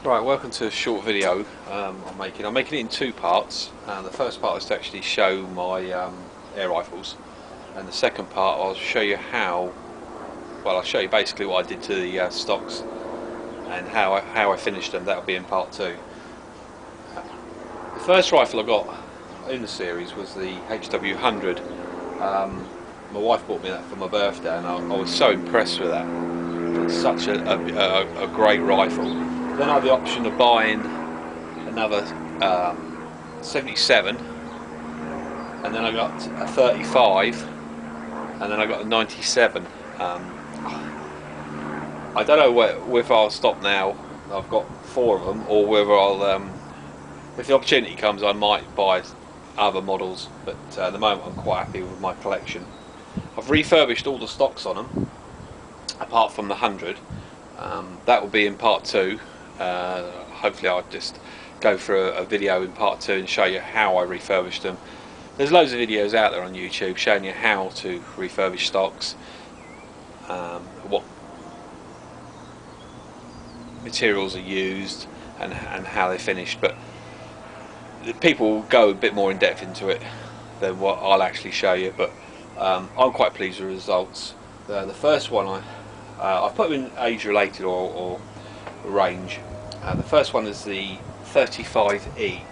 Right, welcome to a short video I'm making it in two parts. The first part is to actually show my air rifles, and the second part I'll show you I'll show you basically what I did to the stocks and how I finished them. That'll be in part two. The first rifle I got in the series was the Hw100. My wife bought me that for my birthday, and I was so impressed with that. It's such a great rifle. Then I had the option of buying another 77, and then I got a 35, and then I got a 97. I don't know whether I'll stop now. I've got 4 of them, or whether I'll, if the opportunity comes, I might buy other models. But at the moment, I'm quite happy with my collection. I've refurbished all the stocks on them, apart from the 100. That will be in part 2. Hopefully I'll just go through a video in part 2 and show you how I refurbished them. There's loads of videos out there on YouTube showing you how to refurbish stocks, what materials are used and how they're finished, but people will go a bit more in depth into it than what I'll actually show you. But I'm quite pleased with the results. The first one I've put them in age related or range. The first one is the 35e,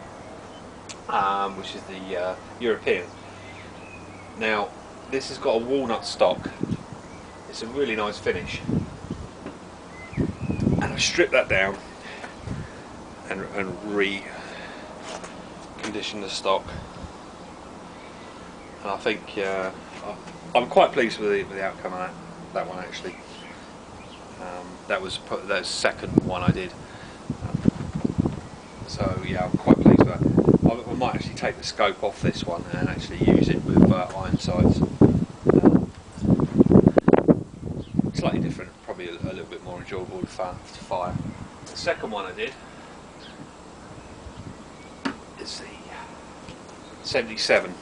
which is the European. Now this has got a walnut stock. It's a really nice finish, and I stripped that down and reconditioned the stock, and I think I'm quite pleased with the outcome of that one actually. That was the second one I did. So yeah, I'm quite pleased with that. I might actually take the scope off this one and actually use it with iron sights. Slightly different, probably a little bit more enjoyable to fire. The second one I did is the 77.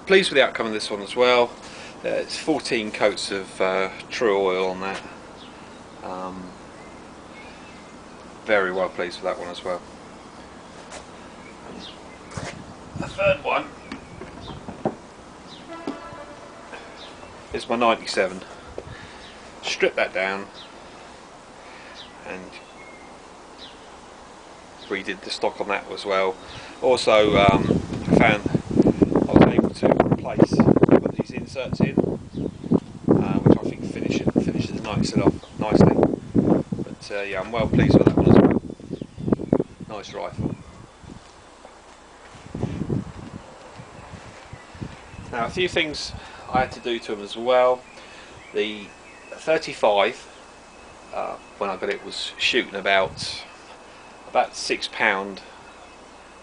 Pleased with the outcome of this one as well. It's 14 coats of true oil on that. Very well pleased with that one as well. The third one is my 97. Stripped that down and redid the stock on that as well. Also found I was able to replace, put these inserts in, which I think finishes the nicely. But yeah, I'm well pleased with that one as well. Nice rifle. Now a few things I had to do to them as well. The 35, when I got it, was shooting about 6 pound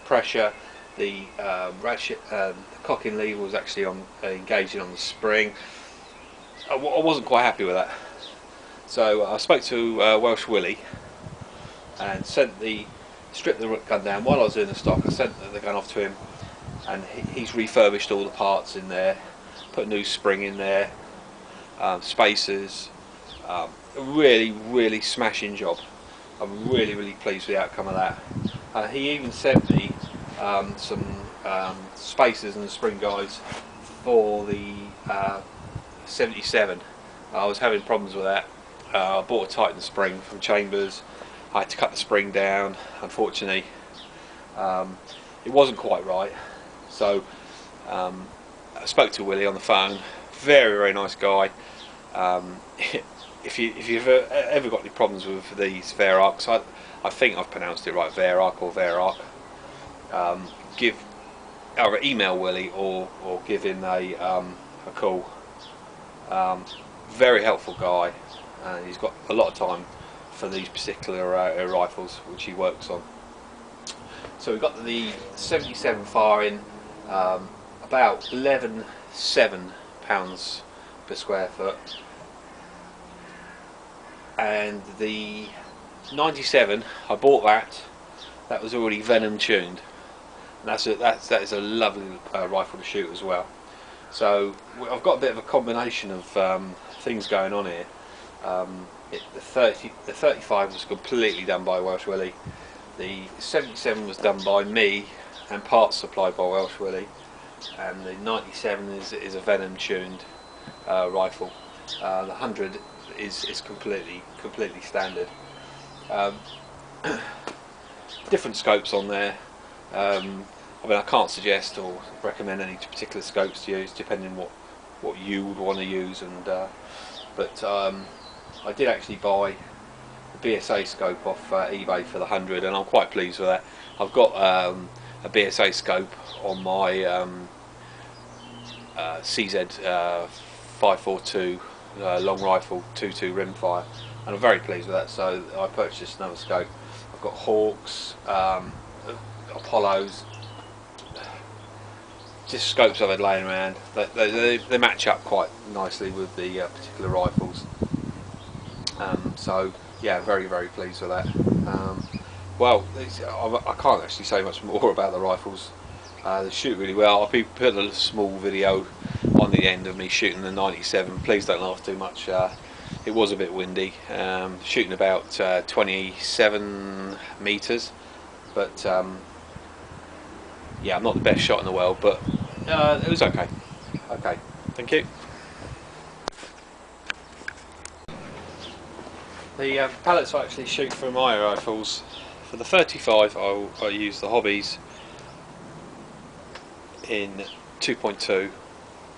pressure. The ratchet, the cocking lever was actually engaging on the spring. I wasn't quite happy with that, so I spoke to Welsh Willie and stripped the gun down. While I was doing the stock, I sent the gun off to him, and he's refurbished all the parts in there, put a new spring in there, spacers. Really smashing job. I'm really pleased with the outcome of that. He even sent me some spacers and spring guides for the 77. I was having problems with that. I bought a Titan spring from Chambers. I had to cut the spring down. Unfortunately, it wasn't quite right. So I spoke to Willie on the phone. Very nice guy. If you've ever got any problems with these Weihrauchs, I think I've pronounced it right, Weihrauch or Weihrauch. Either email Willie or give him a call. Very helpful guy, and he's got a lot of time for these particular rifles which he works on. So we've got the 77 firing, about 11.7 pounds per square foot, and the 97, I bought that was already venom tuned, and that is a lovely rifle to shoot as well. So I've got a bit of a combination of things going on here. The 35 was completely done by Welsh Willie. The 77 was done by me and parts supplied by Welsh Willie, and the 97 is a Venom tuned rifle. The 100 is completely standard. Different scopes on there. I mean, I can't suggest or recommend any particular scopes to use, depending what you would want to use. And but I did actually buy the BSA scope off eBay for the 100, and I'm quite pleased with that. I've got a BSA scope on my CZ 542 long rifle 2.2 rimfire, and I'm very pleased with that. So I purchased another scope. I've got Hawks, Apollos, just scopes I've had laying around. They match up quite nicely with the particular rifles. So yeah, very pleased with that. Well, I can't actually say much more about the rifles. They shoot really well. I'll put a small video on the end of me shooting the 97. Please don't laugh too much. It was a bit windy. Shooting about 27 meters, but yeah, I'm not the best shot in the world, but it was okay. Okay, thank you. The pellets I actually shoot from my rifles, for the 35 I use the Hobbies in 2.2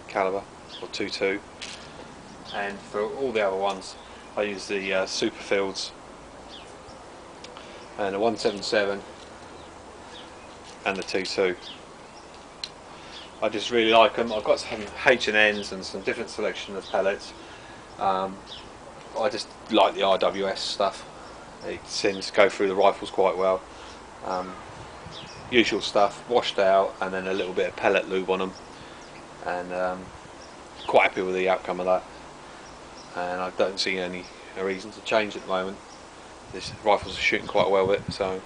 caliber, or 2.2, and for all the other ones I use the Superfields and the 177 and the 2.2. I just really like them. I've got some H&Ns and some different selection of pellets. I just like the RWS stuff. It seems to go through the rifles quite well. Usual stuff, washed out, and then a little bit of pellet lube on them, and quite happy with the outcome of that. And I don't see any reason to change at the moment. These rifles are shooting quite well with it, so